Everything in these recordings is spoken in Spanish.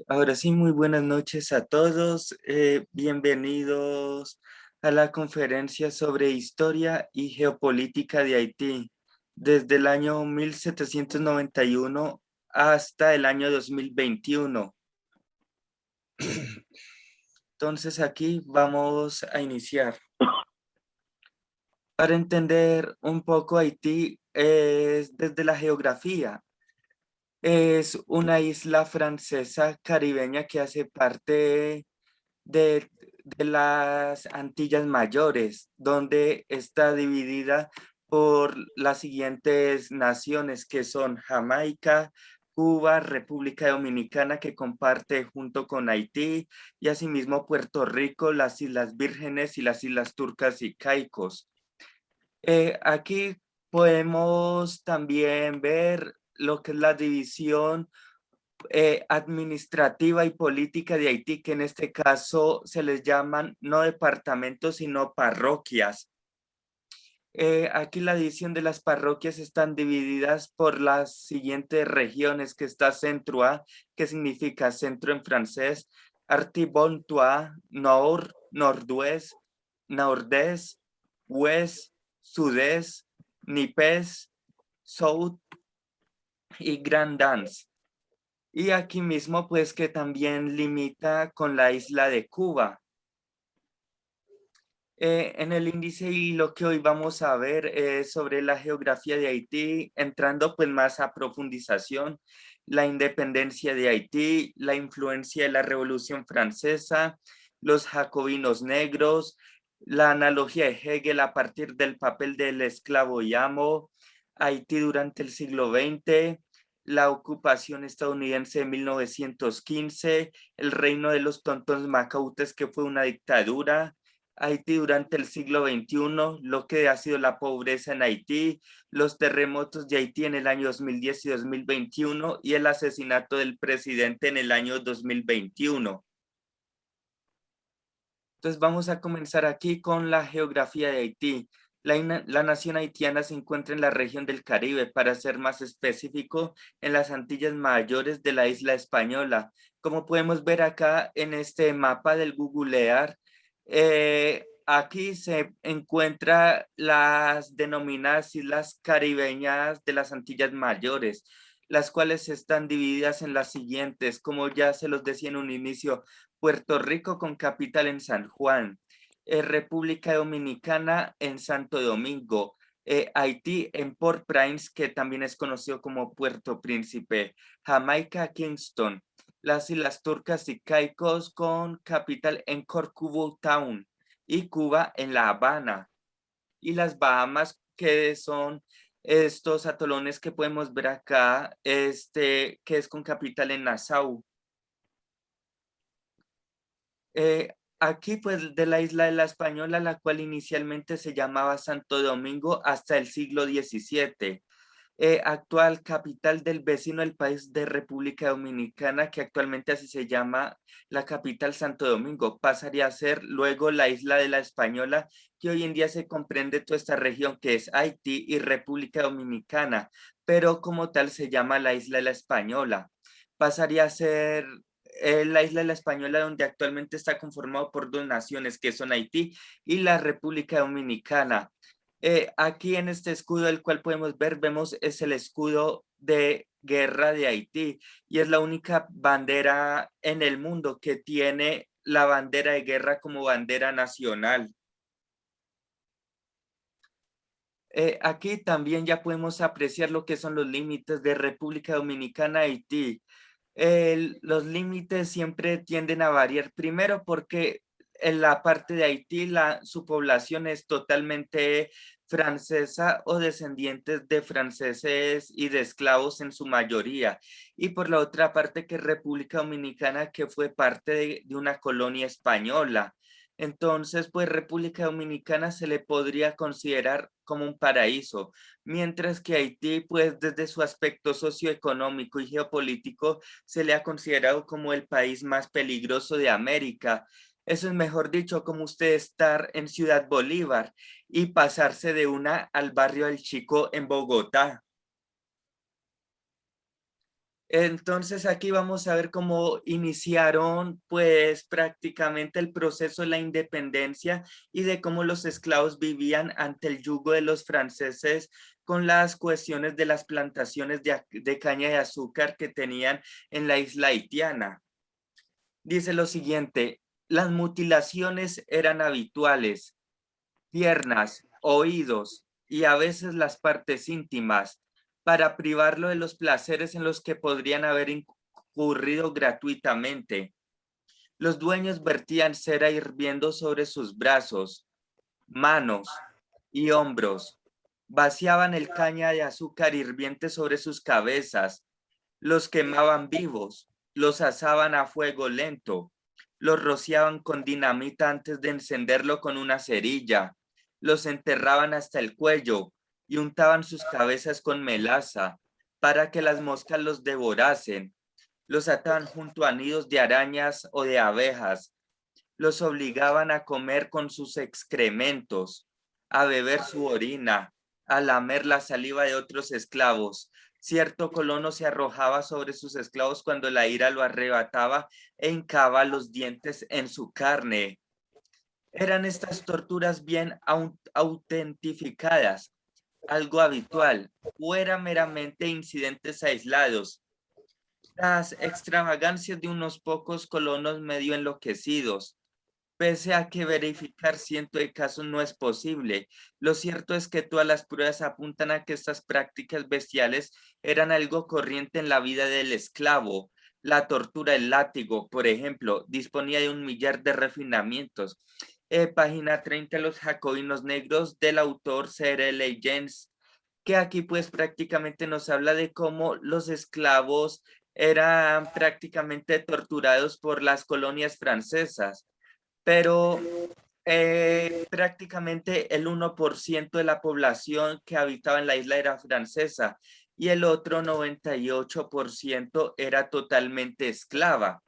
Ahora sí, muy buenas noches a todos. Bienvenidos a la conferencia sobre historia y geopolítica de Haití, desde el año 1791 hasta el año 2021. Entonces aquí vamos a iniciar. Para entender un poco Haití, es desde la geografía. Es una isla francesa caribeña que hace parte de, de las Antillas Mayores, donde está dividida por las siguientes naciones que son Jamaica, Cuba, República Dominicana, que comparte junto con Haití, y asimismo Puerto Rico, las Islas Vírgenes y las Islas Turcas y Caicos. Aquí podemos también ver lo que es la división administrativa y política de Haití, que en este caso se les llaman no departamentos, sino parroquias. Aquí la división de las parroquias están divididas por las siguientes regiones, que está Centro A, que significa centro en francés, Artibontois, Nord, Nordwest, Nordés, West, Sudés, Nipés, South y Grand Dance. Y aquí mismo, pues que también limita con la isla de Cuba. En el índice y lo que hoy vamos a ver es sobre la geografía de Haití, entrando pues más a profundización, la independencia de Haití, la influencia de la Revolución Francesa, los jacobinos negros, la analogía de Hegel a partir del papel del esclavo y amo, Haití durante el siglo XX, la ocupación estadounidense de 1915, el reino de los tontos macautes que fue una dictadura, Haití durante el siglo XXI, lo que ha sido la pobreza en Haití, los terremotos de Haití en el año 2010 y 2021 y el asesinato del presidente en el año 2021. Entonces vamos a comenzar aquí con la geografía de Haití. La nación haitiana se encuentra en la región del Caribe, para ser más específico, en las Antillas Mayores de la isla española. Como podemos ver acá en este mapa del Googlear, aquí se encuentra las denominadas islas caribeñas de las Antillas Mayores, las cuales están divididas en las siguientes, como ya se los decía en un inicio: Puerto Rico con capital en San Juan, República Dominicana en Santo Domingo, Haití en Port-au-Prince, que también es conocido como Puerto Príncipe, Jamaica, Kingston, las Islas Turcas y Caicos con capital en Corcubo Town y Cuba en La Habana, y las Bahamas, que son estos atolones que podemos ver acá, que es con capital en Nassau. Aquí pues de la isla de la Española, la cual inicialmente se llamaba Santo Domingo hasta el siglo XVII, actual capital del vecino del país de República Dominicana, que actualmente así se llama la capital Santo Domingo, pasaría a ser luego la isla de la Española, que hoy en día se comprende toda esta región que es Haití y República Dominicana, pero como tal se llama la isla de la Española. Pasaría a ser la isla de la Española, donde actualmente está conformado por dos naciones, que son Haití y la República Dominicana. Aquí en este escudo, el cual podemos ver, vemos es el escudo de guerra de Haití, y es la única bandera en el mundo que tiene la bandera de guerra como bandera nacional. Aquí también ya podemos apreciar lo que son los límites de República Dominicana Haití. Los límites siempre tienden a variar, primero porque en la parte de Haití su población es totalmente francesa o descendientes de franceses y de esclavos en su mayoría, y por la otra parte que República Dominicana, que fue parte de una colonia española. Entonces, pues República Dominicana se le podría considerar como un paraíso, mientras que Haití, pues desde su aspecto socioeconómico y geopolítico, se le ha considerado como el país más peligroso de América. Eso es, mejor dicho, como usted estar en Ciudad Bolívar y pasarse de una al barrio del Chico en Bogotá. Entonces aquí vamos a ver cómo iniciaron pues prácticamente el proceso de la independencia y de cómo los esclavos vivían ante el yugo de los franceses con las cuestiones de las plantaciones de caña de azúcar que tenían en la isla haitiana. Dice lo siguiente: las mutilaciones eran habituales, piernas, oídos y a veces las partes íntimas, para privarlo de los placeres en los que podrían haber incurrido gratuitamente. Los dueños vertían cera hirviendo sobre sus brazos, manos y hombros, vaciaban el caña de azúcar hirviente sobre sus cabezas, los quemaban vivos, los asaban a fuego lento, los rociaban con dinamita antes de encenderlo con una cerilla, los enterraban hasta el cuello y untaban sus cabezas con melaza para que las moscas los devorasen, los ataban junto a nidos de arañas o de abejas, los obligaban a comer con sus excrementos, a beber su orina, a lamer la saliva de otros esclavos. Cierto colono se arrojaba sobre sus esclavos cuando la ira lo arrebataba e hincaba los dientes en su carne. Eran estas torturas bien autentificadas, algo habitual, o eran meramente incidentes aislados, las extravagancias de unos pocos colonos medio enloquecidos. Pese a que verificar cientos de casos no es posible, lo cierto es que todas las pruebas apuntan a que estas prácticas bestiales eran algo corriente en la vida del esclavo. La tortura del látigo, por ejemplo, disponía de 1 millar de refinamientos. Página 30, Los Jacobinos Negros, del autor C.L. James, que aquí pues prácticamente nos habla de cómo los esclavos eran prácticamente torturados por las colonias francesas, pero prácticamente el 1% de la población que habitaba en la isla era francesa y el otro 98% era totalmente esclava,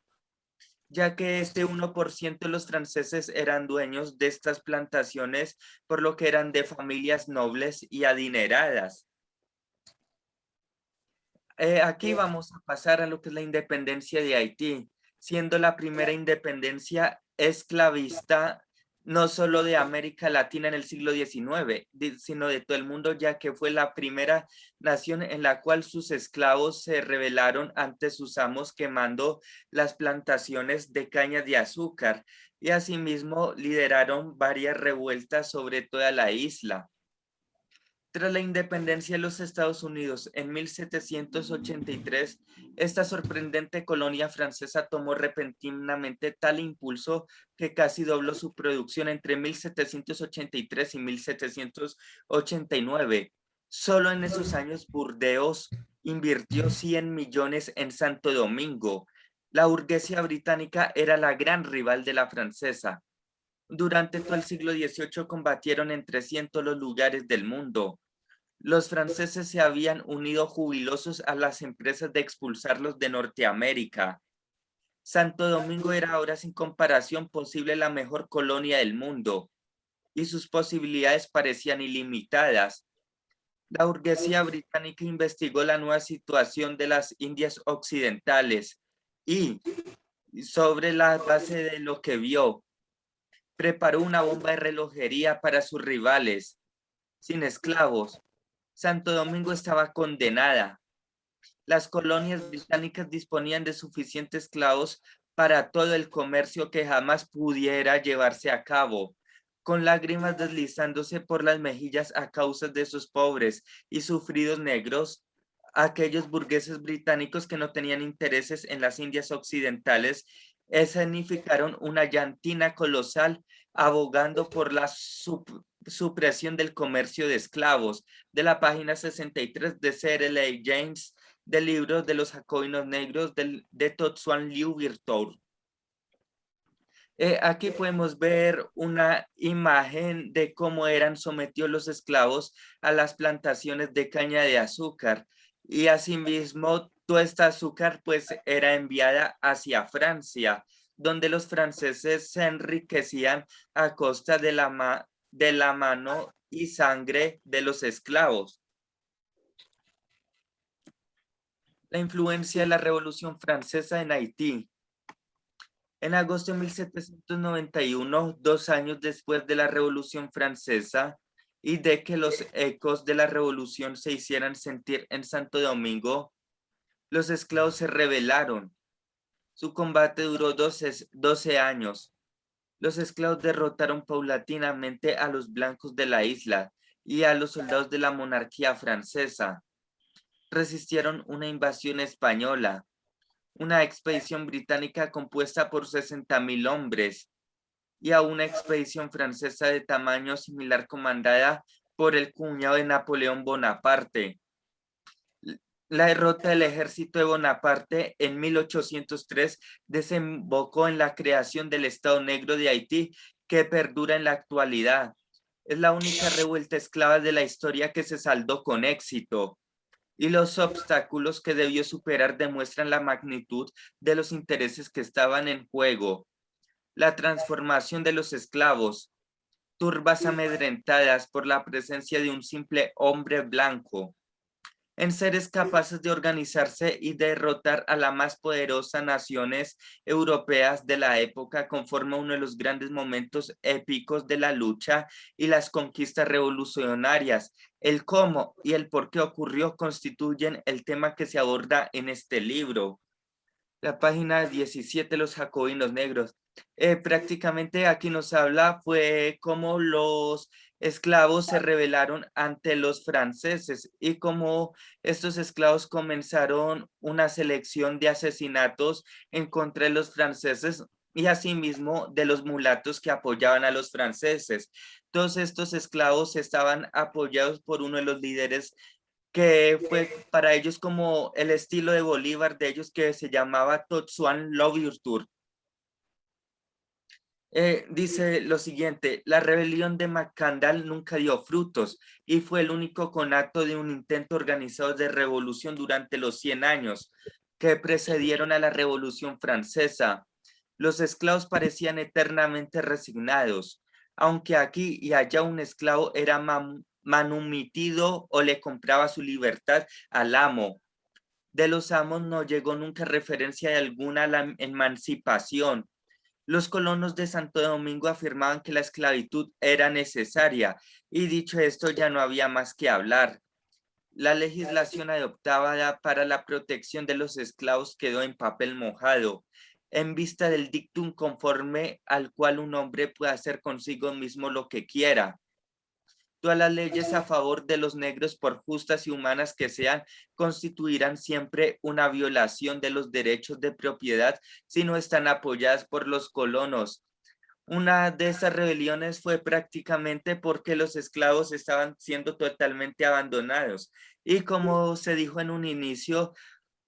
ya que este 1% de los franceses eran dueños de estas plantaciones, por lo que eran de familias nobles y adineradas. Aquí vamos a pasar a lo que es la independencia de Haití, siendo la primera independencia esclavista no solo de América Latina en el siglo XIX, sino de todo el mundo, ya que fue la primera nación en la cual sus esclavos se rebelaron ante sus amos quemando las plantaciones de caña de azúcar y asimismo lideraron varias revueltas sobre toda la isla. Tras la independencia de los Estados Unidos en 1783, esta sorprendente colonia francesa tomó repentinamente tal impulso que casi dobló su producción entre 1783 y 1789. Solo en esos años Burdeos invirtió 100 millones en Santo Domingo. La burguesía británica era la gran rival de la francesa. Durante todo el siglo XVIII combatieron entre sí en todos los lugares del mundo. Los franceses se habían unido jubilosos a las empresas de expulsarlos de Norteamérica. Santo Domingo era ahora sin comparación posible la mejor colonia del mundo y sus posibilidades parecían ilimitadas. La burguesía británica investigó la nueva situación de las Indias Occidentales y, sobre la base de lo que vio, preparó una bomba de relojería para sus rivales. Sin esclavos, Santo Domingo estaba condenada. Las colonias británicas disponían de suficientes esclavos para todo el comercio que jamás pudiera llevarse a cabo, con lágrimas deslizándose por las mejillas a causa de sus pobres y sufridos negros. Aquellos burgueses británicos que no tenían intereses en las Indias Occidentales escenificaron una llantina colosal abogando por la supresión del comercio de esclavos, de la página 63 de C.L. James, del libro de los Jacobinos Negros de Totsuan Liu Virtual. Aquí podemos ver una imagen de cómo eran sometidos los esclavos a las plantaciones de caña de azúcar y asimismo toda esta azúcar pues era enviada hacia Francia, donde los franceses se enriquecían a costa de la mano y sangre de los esclavos. La influencia de la Revolución Francesa en Haití. En agosto de 1791, 2 años después de la Revolución Francesa y de que los ecos de la revolución se hicieran sentir en Santo Domingo, los esclavos se rebelaron. Su combate duró 12 años. Los esclavos derrotaron paulatinamente a los blancos de la isla y a los soldados de la monarquía francesa. Resistieron una invasión española, una expedición británica compuesta por 60.000 hombres y a una expedición francesa de tamaño similar comandada por el cuñado de Napoleón Bonaparte. La derrota del ejército de Bonaparte en 1803 desembocó en la creación del Estado Negro de Haití, que perdura en la actualidad. Es la única revuelta esclava de la historia que se saldó con éxito, y los obstáculos que debió superar demuestran la magnitud de los intereses que estaban en juego. La transformación de los esclavos, turbas amedrentadas por la presencia de un simple hombre blanco, en seres capaces de organizarse y derrotar a las más poderosas naciones europeas de la época, conforma uno de los grandes momentos épicos de la lucha y las conquistas revolucionarias. El cómo y el por qué ocurrió constituyen el tema que se aborda en este libro. La página 17, los jacobinos negros. Prácticamente aquí nos habla fue cómo los esclavos se rebelaron ante los franceses y cómo estos esclavos comenzaron una selección de asesinatos en contra de los franceses y asimismo de los mulatos que apoyaban a los franceses. Todos estos esclavos estaban apoyados por uno de los líderes que fue para ellos como el estilo de Bolívar de ellos, que se llamaba Totsuan Louverture. Dice lo siguiente: la rebelión de Macandal nunca dio frutos y fue el único conato de un intento organizado de revolución durante los 100 años que precedieron a la Revolución Francesa. Los esclavos parecían eternamente resignados, aunque aquí y allá un esclavo era manumitido o le compraba su libertad al amo. De los amos no llegó nunca referencia alguna a la emancipación. Los colonos de Santo Domingo afirmaban que la esclavitud era necesaria y dicho esto ya no había más que hablar. La legislación adoptada para la protección de los esclavos quedó en papel mojado, en vista del dictum conforme al cual un hombre puede hacer consigo mismo lo que quiera. Todas las leyes a favor de los negros, por justas y humanas que sean, constituirán siempre una violación de los derechos de propiedad si no están apoyadas por los colonos. Una de esas rebeliones fue prácticamente porque los esclavos estaban siendo totalmente abandonados. Y como se dijo en un inicio,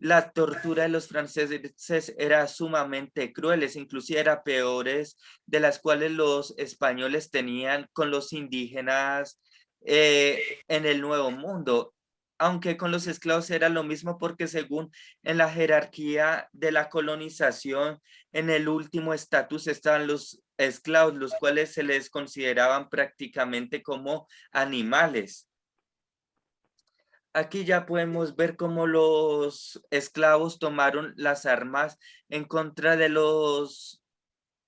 la tortura de los franceses era sumamente crueles, inclusive era peores de las cuales los españoles tenían con los indígenas en el Nuevo Mundo, aunque con los esclavos era lo mismo porque según en la jerarquía de la colonización, en el último estatus estaban los esclavos, los cuales se les consideraban prácticamente como animales. Aquí ya podemos ver cómo los esclavos tomaron las armas en contra de los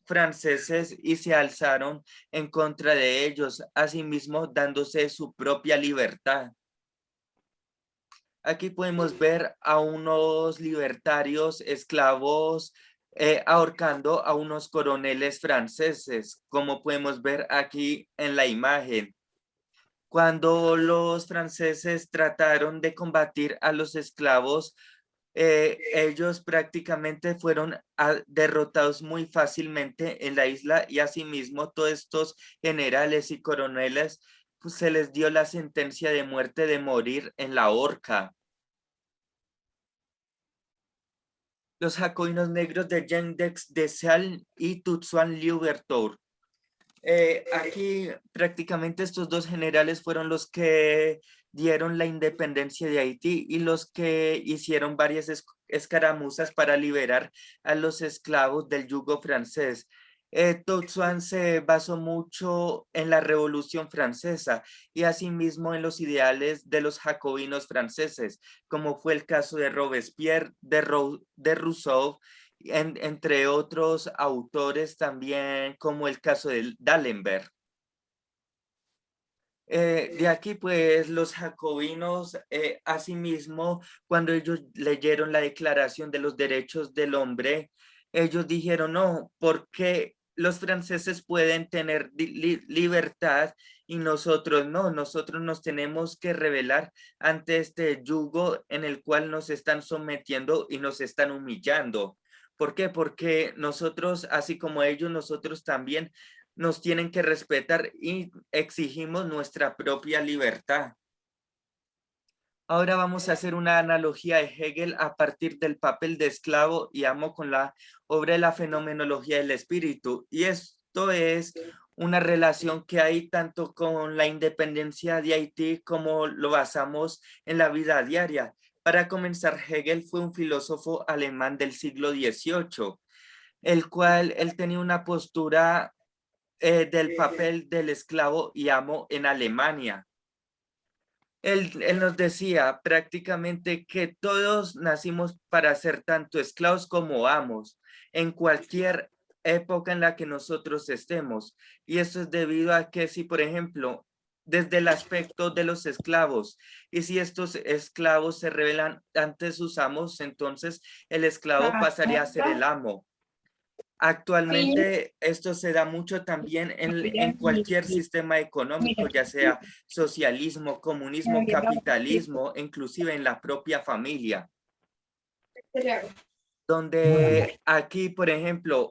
franceses y se alzaron en contra de ellos, asimismo dándose su propia libertad. Aquí podemos ver a unos libertarios esclavos ahorcando a unos coroneles franceses, como podemos ver aquí en la imagen. Cuando los franceses trataron de combatir a los esclavos, ellos prácticamente fueron derrotados muy fácilmente en la isla y asimismo todos estos generales y coroneles pues, se les dio la sentencia de muerte de morir en la horca. Los jacobinos negros de Yandex de Sal y Tutsuan Louverture. Aquí prácticamente estos dos generales fueron los que dieron la independencia de Haití y los que hicieron varias escaramuzas para liberar a los esclavos del yugo francés. Tocqueville se basó mucho en la Revolución Francesa y asimismo en los ideales de los jacobinos franceses, como fue el caso de Robespierre, de Rousseau, entre otros autores también, como el caso de D'Alembert. De aquí, pues, los jacobinos, asimismo, cuando ellos leyeron la Declaración de los Derechos del Hombre, ellos dijeron, no, porque los franceses pueden tener libertad y nosotros no, nosotros nos tenemos que rebelar ante este yugo en el cual nos están sometiendo y nos están humillando. ¿Por qué? Porque nosotros, así como ellos, nosotros también nos tienen que respetar y exigimos nuestra propia libertad. Ahora vamos a hacer una analogía de Hegel a partir del papel de esclavo y amo con la obra de la fenomenología del espíritu. Y esto es una relación que hay tanto con la independencia de Haití como lo basamos en la vida diaria. Para comenzar, Hegel fue un filósofo alemán del siglo XVIII, el cual él tenía una postura del papel del esclavo y amo en Alemania. Él nos decía prácticamente que todos nacimos para ser tanto esclavos como amos en cualquier época en la que nosotros estemos. Y eso es debido a que si, por ejemplo, desde el aspecto de los esclavos, y si estos esclavos se rebelan ante sus amos, entonces el esclavo pasaría a ser el amo. Actualmente esto se da mucho también en cualquier sistema económico, ya sea socialismo, comunismo, capitalismo, inclusive en la propia familia, donde aquí, por ejemplo,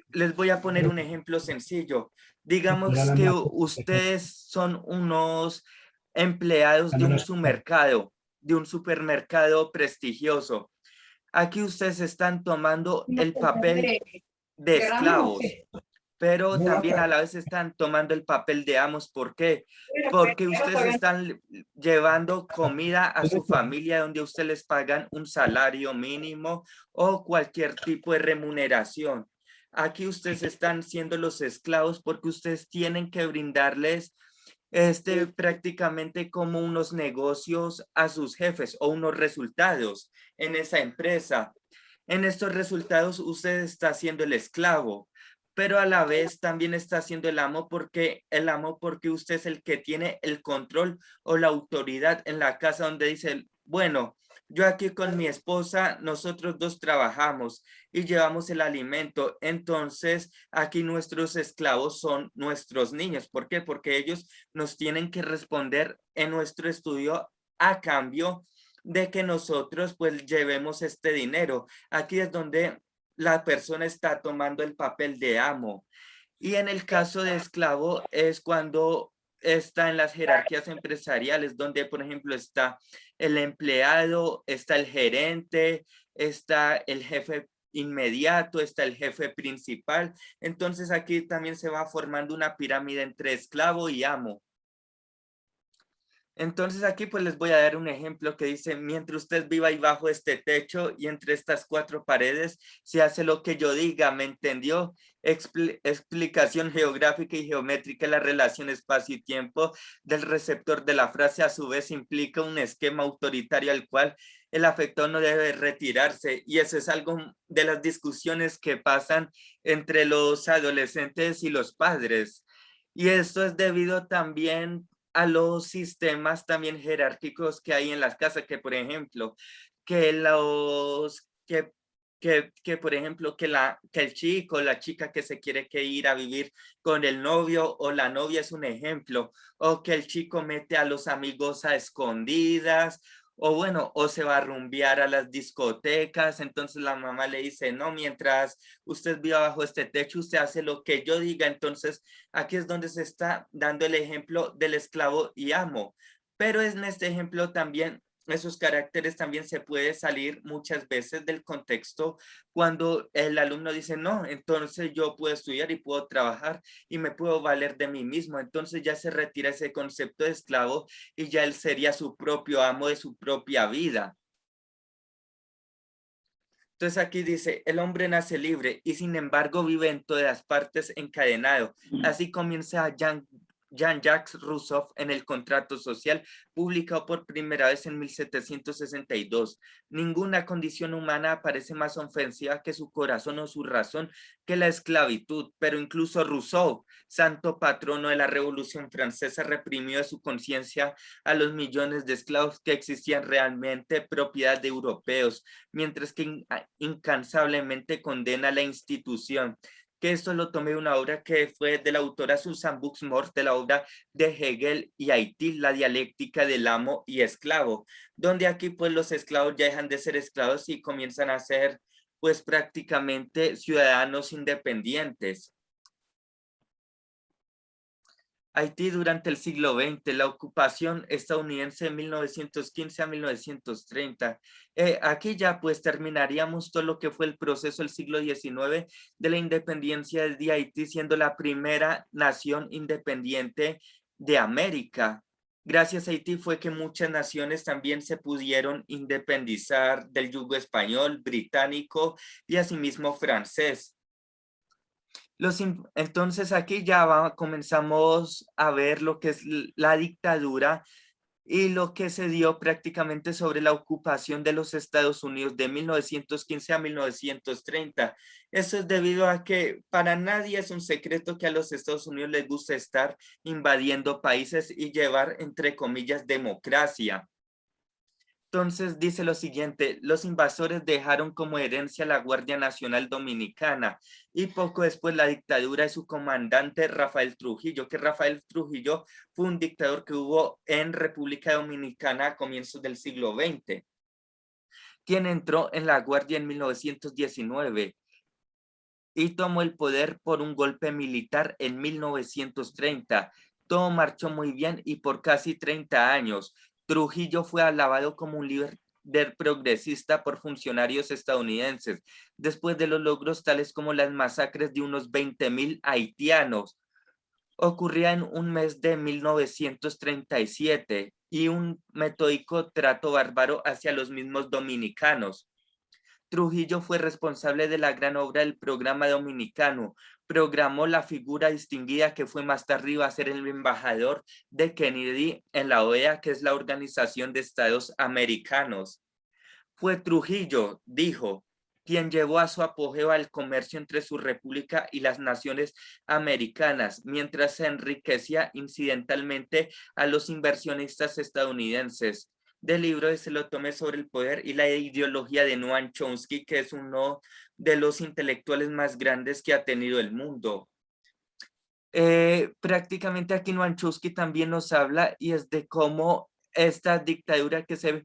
les voy a poner un ejemplo sencillo. Digamos que ustedes son unos empleados de un supermercado prestigioso. Aquí ustedes están tomando el papel de esclavos, pero también a la vez están tomando el papel de amos. ¿Por qué? Porque ustedes están llevando comida a su familia donde ustedes les pagan un salario mínimo o cualquier tipo de remuneración. Aquí ustedes están siendo los esclavos porque ustedes tienen que brindarles prácticamente como unos negocios a sus jefes o unos resultados en esa empresa. En estos resultados usted está siendo el esclavo, pero a la vez también está siendo el amo porque usted es el que tiene el control o la autoridad en la casa donde dice, bueno, yo aquí con mi esposa, nosotros dos trabajamos y llevamos el alimento. Entonces, aquí nuestros esclavos son nuestros niños. ¿Por qué? Porque ellos nos tienen que responder en nuestro estudio a cambio de que nosotros pues llevemos este dinero. Aquí es donde la persona está tomando el papel de amo. Y en el caso de esclavo es cuando está en las jerarquías empresariales, donde por ejemplo está el empleado, está el gerente, está el jefe inmediato, está el jefe principal. Entonces aquí también se va formando una pirámide entre esclavo y amo. Entonces aquí pues les voy a dar un ejemplo que dice, mientras usted viva ahí bajo este techo y entre estas cuatro paredes, se hace lo que yo diga, ¿me entendió? Explicación geográfica y geométrica de la relación espacio y tiempo del receptor de la frase a su vez implica un esquema autoritario al cual el afectado no debe retirarse, y eso es algo de las discusiones que pasan entre los adolescentes y los padres. Y esto es debido también a los sistemas también jerárquicos que hay en las casas, que por ejemplo, que los que por ejemplo que el chico, la chica que se quiere que ir a vivir con el novio o la novia es un ejemplo, o que el chico mete a los amigos a escondidas, o bueno, o se va a rumbear a las discotecas. Entonces la mamá le dice, no, mientras usted viva bajo este techo, usted hace lo que yo diga. Entonces aquí es donde se está dando el ejemplo del esclavo y amo. Pero en este ejemplo también, esos caracteres también se puede salir muchas veces del contexto cuando el alumno dice, no, entonces yo puedo estudiar y puedo trabajar y me puedo valer de mí mismo. Entonces ya se retira ese concepto de esclavo y ya él sería su propio amo de su propia vida. Entonces aquí dice, el hombre nace libre y sin embargo vive en todas partes encadenado. Así comienza Jean-Jacques Rousseau en el Contrato Social, publicado por primera vez en 1762. Ninguna condición humana parece más ofensiva que su corazón o su razón que la esclavitud, pero incluso Rousseau, santo patrono de la Revolución Francesa, reprimió de su conciencia a los millones de esclavos que existían realmente propiedad de europeos, mientras que incansablemente condena la institución. Que esto lo tomé de una obra que fue de la autora Susan Buxmore, de la obra de Hegel y Haití, la dialéctica del amo y esclavo, donde aquí pues los esclavos ya dejan de ser esclavos y comienzan a ser pues prácticamente ciudadanos independientes. Haití durante el siglo XX, la ocupación estadounidense de 1915 a 1930. Aquí ya pues terminaríamos todo lo que fue el proceso del siglo XIX de la independencia de Haití, siendo la primera nación independiente de América. Gracias a Haití fue que muchas naciones también se pudieron independizar del yugo español, británico y asimismo francés. Entonces aquí ya comenzamos a ver lo que es la dictadura y lo que se dio prácticamente sobre la ocupación de los Estados Unidos de 1915 a 1930. Eso es debido a que para nadie es un secreto que a los Estados Unidos les gusta estar invadiendo países y llevar, entre comillas, democracia. Entonces dice lo siguiente, los invasores dejaron como herencia la Guardia Nacional Dominicana y poco después la dictadura de su comandante Rafael Trujillo, que Rafael Trujillo fue un dictador que hubo en República Dominicana a comienzos del siglo XX, quien entró en la Guardia en 1919 y tomó el poder por un golpe militar en 1930. Todo marchó muy bien y por casi 30 años. Trujillo fue alabado como un líder progresista por funcionarios estadounidenses, después de los logros tales como las masacres de unos 20,000 haitianos. Ocurría en un mes de 1937 y un metódico trato bárbaro hacia los mismos dominicanos. Trujillo fue responsable de la gran obra del programa dominicano. Programó la figura distinguida que fue más tarde a ser el embajador de Kennedy en la OEA, que es la Organización de Estados Americanos. Fue Trujillo, dijo, quien llevó a su apogeo al comercio entre su república y las naciones americanas, mientras se enriquecía incidentalmente a los inversionistas estadounidenses. Del libro Se lo tomé sobre el poder y la ideología de Noam Chomsky, que es uno de los intelectuales más grandes que ha tenido el mundo. Prácticamente aquí Noam Chomsky también nos habla y es de cómo esta dictadura que se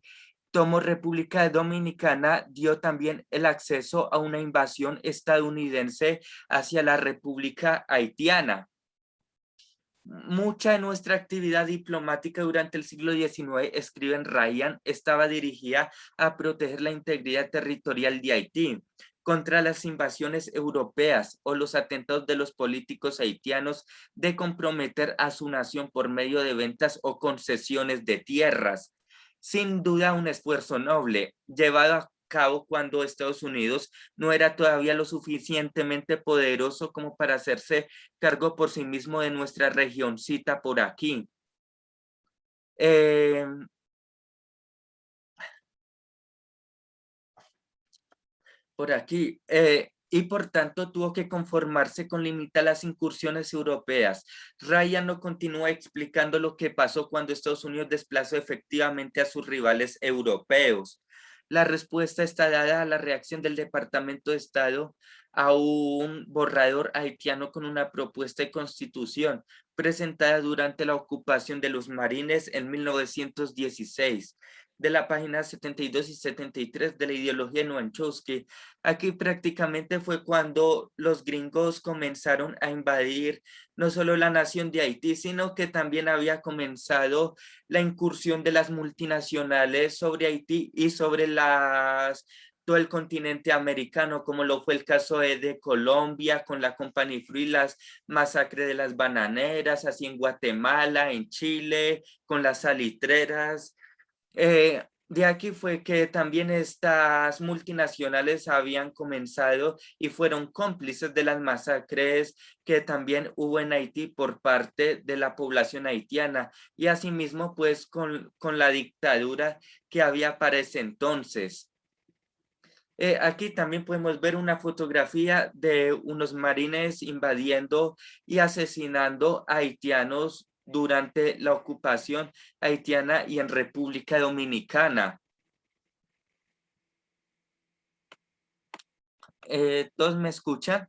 tomó República Dominicana dio también el acceso a una invasión estadounidense hacia la República Haitiana. Mucha de nuestra actividad diplomática durante el siglo XIX, escribe Ryan, estaba dirigida a proteger la integridad territorial de Haití contra las invasiones europeas o los atentados de los políticos haitianos de comprometer a su nación por medio de ventas o concesiones de tierras. Sin duda un esfuerzo noble, llevado a cabo cuando Estados Unidos no era todavía lo suficientemente poderoso como para hacerse cargo por sí mismo de nuestra regioncita por aquí. Por aquí. Y por tanto tuvo que conformarse con limitar las incursiones europeas. Ryan no continúa explicando lo que pasó cuando Estados Unidos desplazó efectivamente a sus rivales europeos. La respuesta está dada a la reacción del Departamento de Estado a un borrador haitiano con una propuesta de constitución presentada durante la ocupación de los marines en 1916, de la página 72 y 73 de la ideología de Noam Chomsky. Aquí prácticamente fue cuando los gringos comenzaron a invadir no solo la nación de Haití, sino que también había comenzado la incursión de las multinacionales sobre Haití y sobre todo el continente americano, como lo fue el caso de Colombia con la Company Fruit, las masacres de las bananeras, así en Guatemala, en Chile, con las salitreras. De aquí fue que también estas multinacionales habían comenzado y fueron cómplices de las masacres que también hubo en Haití por parte de la población haitiana y asimismo pues con la dictadura que había para ese entonces. Aquí también podemos ver una fotografía de unos marines invadiendo y asesinando a haitianos durante la ocupación haitiana y en República Dominicana. ¿Todos me escuchan?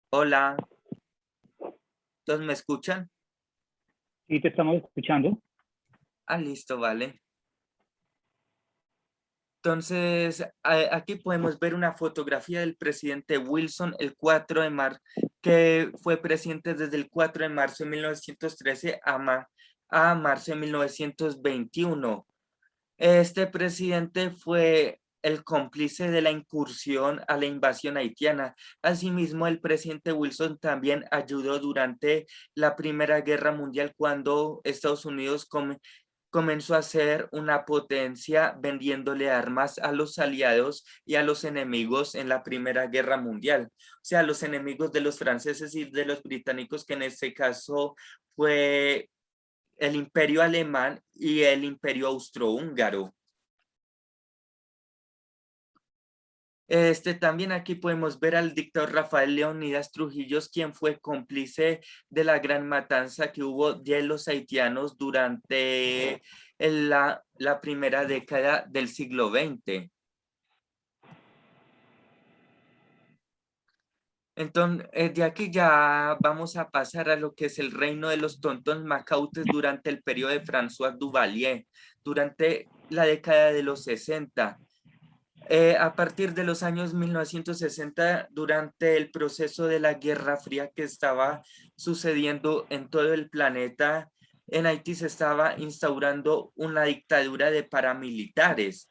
Hola, ¿todos me escuchan? Sí, te estamos escuchando. Ah, listo, vale. Entonces, aquí podemos ver una fotografía del presidente Wilson el 4 de marzo, que fue presidente desde el 4 de marzo de 1913 a marzo de 1921. Este presidente fue el cómplice de la incursión a la invasión haitiana. Asimismo, el presidente Wilson también ayudó durante la Primera Guerra Mundial cuando Estados Unidos comenzó a ser una potencia vendiéndole armas a los aliados y a los enemigos en la Primera Guerra Mundial. O sea, los enemigos de los franceses y de los británicos, que en este caso fue el Imperio Alemán y el Imperio Austrohúngaro. También aquí podemos ver al dictador Rafael Leónidas Trujillo, quien fue cómplice de la gran matanza que hubo de los haitianos durante la primera década del siglo XX. Entonces, de aquí ya vamos a pasar a lo que es el reino de los tontos macautes durante el periodo de François Duvalier, durante la década de los 60. A partir de los años 1960, durante el proceso de la Guerra Fría que estaba sucediendo en todo el planeta, en Haití se estaba instaurando una dictadura de paramilitares.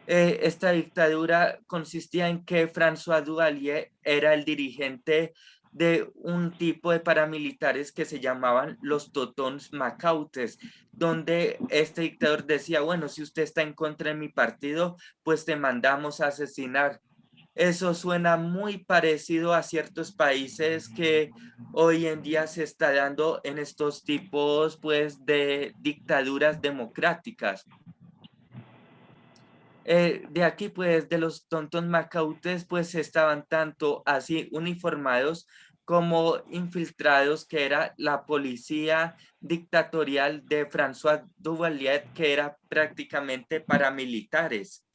Esta dictadura consistía en que François Duvalier era el dirigente de un tipo de paramilitares que se llamaban los Totons Macautes, donde este dictador decía, bueno, si usted está en contra de mi partido, pues te mandamos a asesinar. Eso suena muy parecido a ciertos países que hoy en día se está dando en estos tipos, pues, de dictaduras democráticas. De aquí, pues, de los tontos macautes, pues estaban tanto así uniformados como infiltrados, que era la policía dictatorial de François Duvalier, que era prácticamente paramilitares,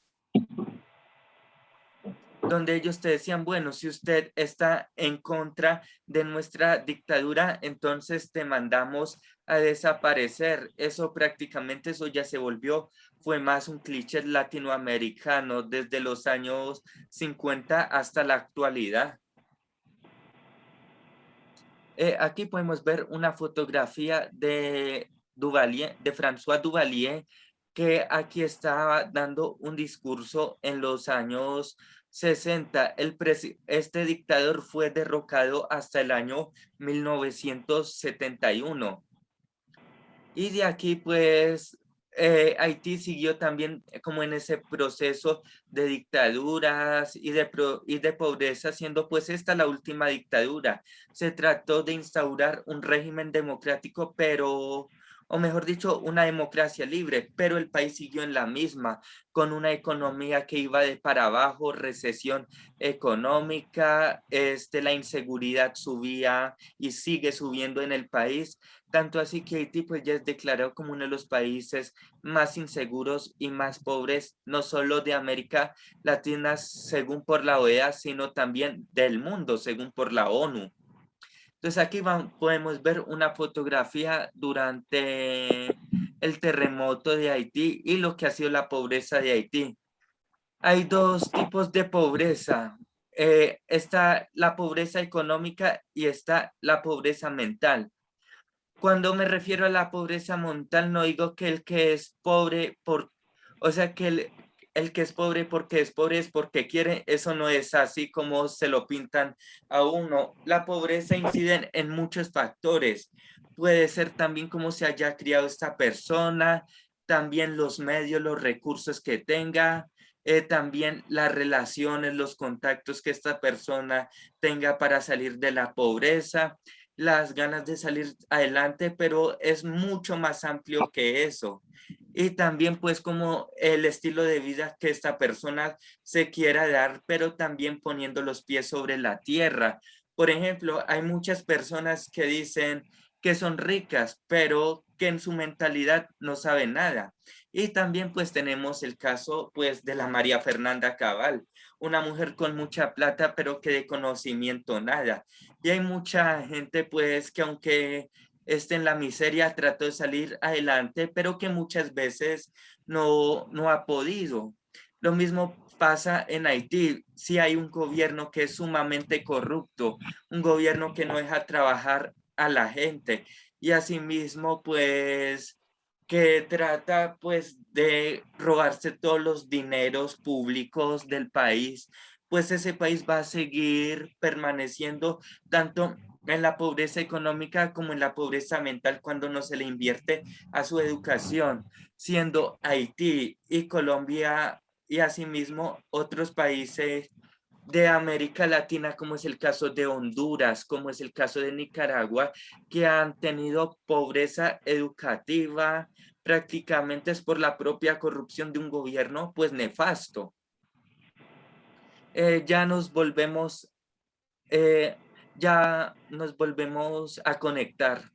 donde ellos te decían, bueno, si usted está en contra de nuestra dictadura, entonces te mandamos a desaparecer. Eso prácticamente, eso ya se volvió, fue más un cliché latinoamericano desde los años 50 hasta la actualidad. Aquí podemos ver una fotografía de Duvalier, de François Duvalier, que aquí estaba dando un discurso en los años 60. Este dictador fue derrocado hasta el año 1971. Y de aquí, pues, Haití siguió también como en ese proceso de dictaduras y de pobreza, siendo pues esta la última dictadura. Se trató de instaurar un régimen democrático, pero, o mejor dicho, una democracia libre, pero el país siguió en la misma, con una economía que iba de para abajo, recesión económica, la inseguridad subía y sigue subiendo en el país, tanto así que Haití pues ya es declarado como uno de los países más inseguros y más pobres, no solo de América Latina según por la OEA, sino también del mundo según por la ONU. Entonces aquí podemos ver una fotografía durante el terremoto de Haití y lo que ha sido la pobreza de Haití. Hay dos tipos de pobreza. Está la pobreza económica y está la pobreza mental. Cuando me refiero a la pobreza mental, no digo que el que es pobre o sea, que el que es pobre es porque quiere, eso no es así como se lo pintan a uno. La pobreza incide en muchos factores. puede ser también cómo se haya criado esta persona, también los medios, los recursos que tenga, también las relaciones, los contactos que esta persona tenga para salir de la pobreza, las ganas de salir adelante, pero es mucho más amplio que eso. Y también pues como el estilo de vida que esta persona se quiera dar, pero también poniendo los pies sobre la tierra. Por ejemplo, hay muchas personas que dicen que son ricas, pero que en su mentalidad no saben nada. Y también pues tenemos el caso pues de la María Fernanda Cabal, una mujer con mucha plata, pero que de conocimiento nada. Y hay mucha gente pues que aunque esté en la miseria, trató de salir adelante, pero que muchas veces no ha podido. Lo mismo pasa en Haití. Si hay un gobierno que es sumamente corrupto, un gobierno que no deja trabajar a la gente y asimismo pues que trata pues de robarse todos los dineros públicos del país, pues ese país va a seguir permaneciendo tanto en la pobreza económica como en la pobreza mental cuando no se le invierte a su educación, siendo Haití y Colombia y asimismo otros países de América Latina, como es el caso de Honduras, como es el caso de Nicaragua, que han tenido pobreza educativa, prácticamente es por la propia corrupción de un gobierno, pues nefasto. Ya nos volvemos, eh, ya nos volvemos a conectar.